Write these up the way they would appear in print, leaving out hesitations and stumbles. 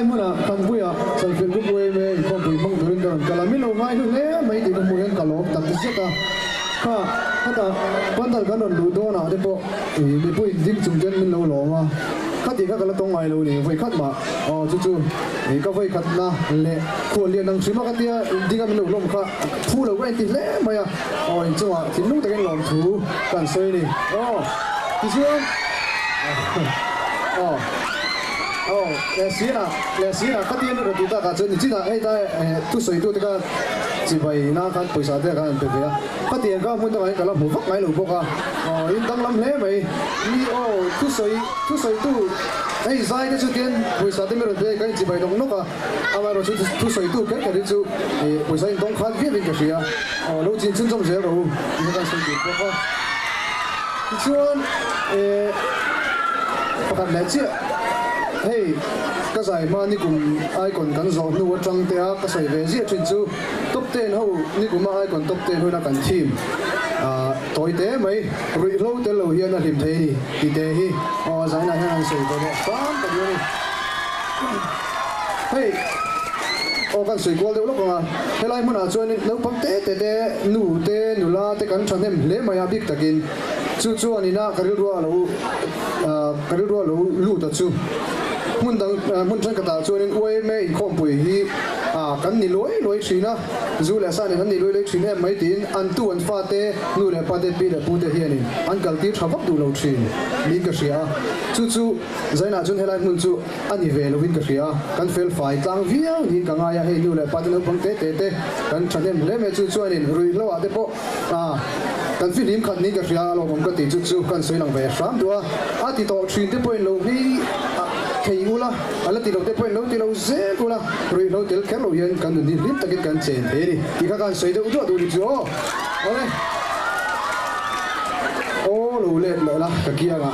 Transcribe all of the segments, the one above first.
lai muna Khanpui Chalfilh Group YMA Inkhawmpui mong durin kan kalamilo ngai hu le mai ti ko muhen kalok tak seta kha hata pandal kan on du do na de po mi pui dim chung jen min lo lo ma khati kha kala tong ai lo ni voi khat ma chu chu ni ka voi khat na le ko lian nang sima ka tia dinga min lo lom kha phu lo wai ti le ma ya in chuwa tin nu ta kan lom thu kan soi ni ti chuan Lenghermawi cái tiền nó được ta cả chân chỉ là ai ta tu soi tu cái chỉ vậy na kan paisa te kan pe ya cái tiền ka mun ta cái là một vắc ngay lục boka in dang lam le mai ni tu soi tu ai zai cái số tiền paisa te mero te cái chỉ vậy dong no ka ama ro tu soi tu cái chu paisa in dong khan viết cái gì lâu chín chân trong giờ rồi cái kan soi tu boka chuan pakat le chi hey cái giải mà ni cũng ai còn cắn gió nuôi trăng te cái giải về giết trên chú top 10 hậu ni cũng mà ai còn top 10 hồi là cắn team tối té mấy rồi lâu tới lâu hiền là hiểm thế thì té hi giải này hàng sợi rồi đấy phán cái gì hey kan soi kwal de lo ka helai mun a chuan no pang te nu la te kan thanem le maya bik takin chu chu ani na karil ro lo lu ta chu mun thang ka ta chuan YMA Inkhawmpui hi kan ni loi thina zu le sa ni kan ni loi thina mai tin an tu an fa te nu le pa te pi le pu te hian in an kal ti thawak du lo thin mi ka sia chu zaina chun helai mun chu ani ve lo win ka sia kan fel fai tlang viau ni ka nga ya he nu le pa te no pang te kan thanem le me chu anin rui lo a te po kan fi lim khat ni ka sia lo mong ka ti chu kan soi lang ve sam tua a ti to thin te point lo hi thei ula ala ti lo te point lo ti lo ze ula rui lo tel kher lo yen kan ni lim ta kan chen he ri ti ka kan soi de u du ni chu ole lo le la ka kia ga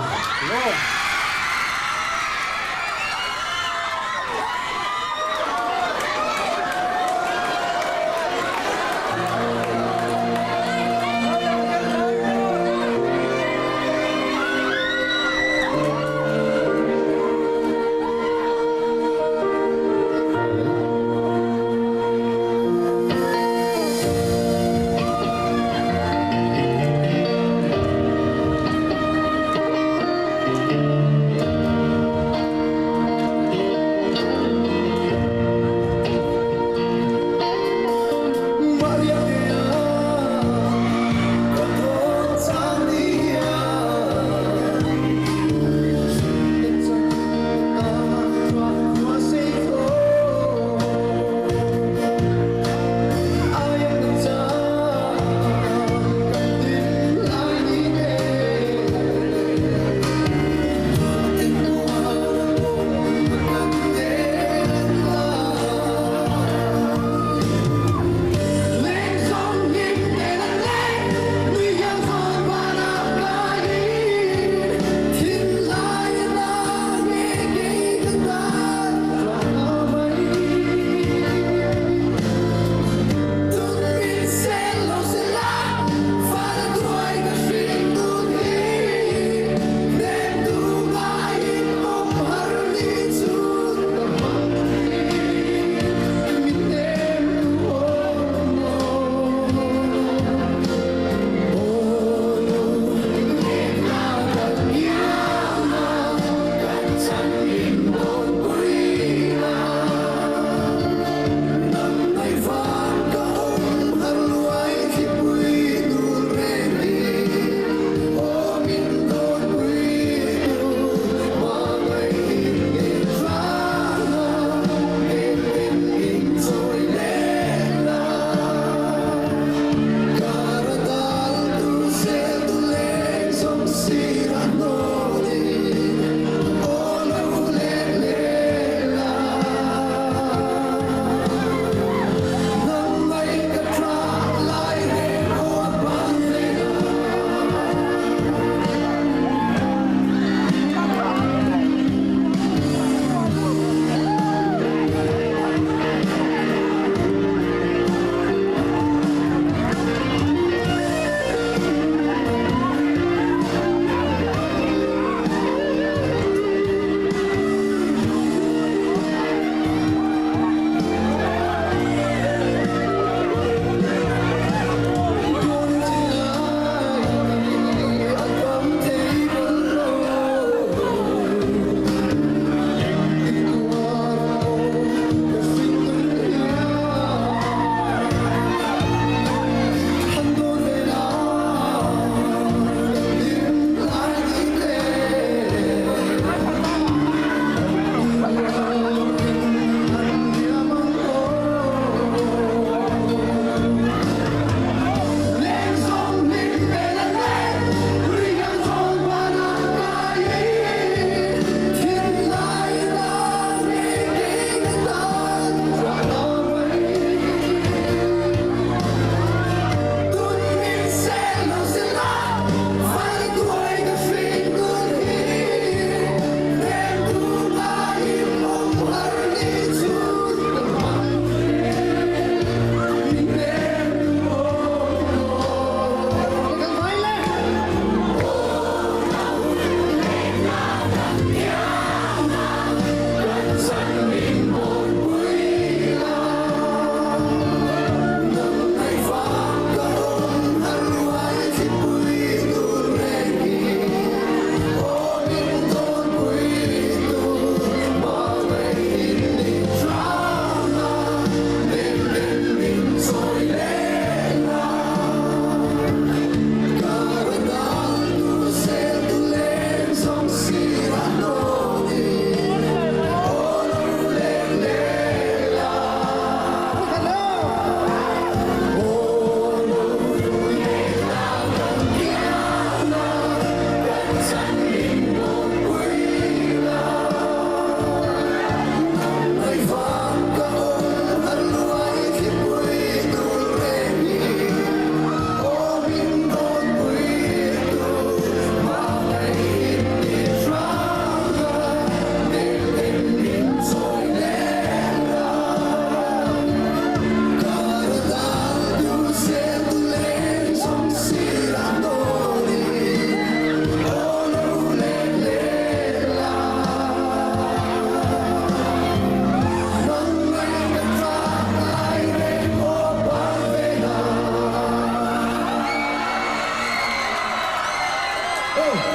Ê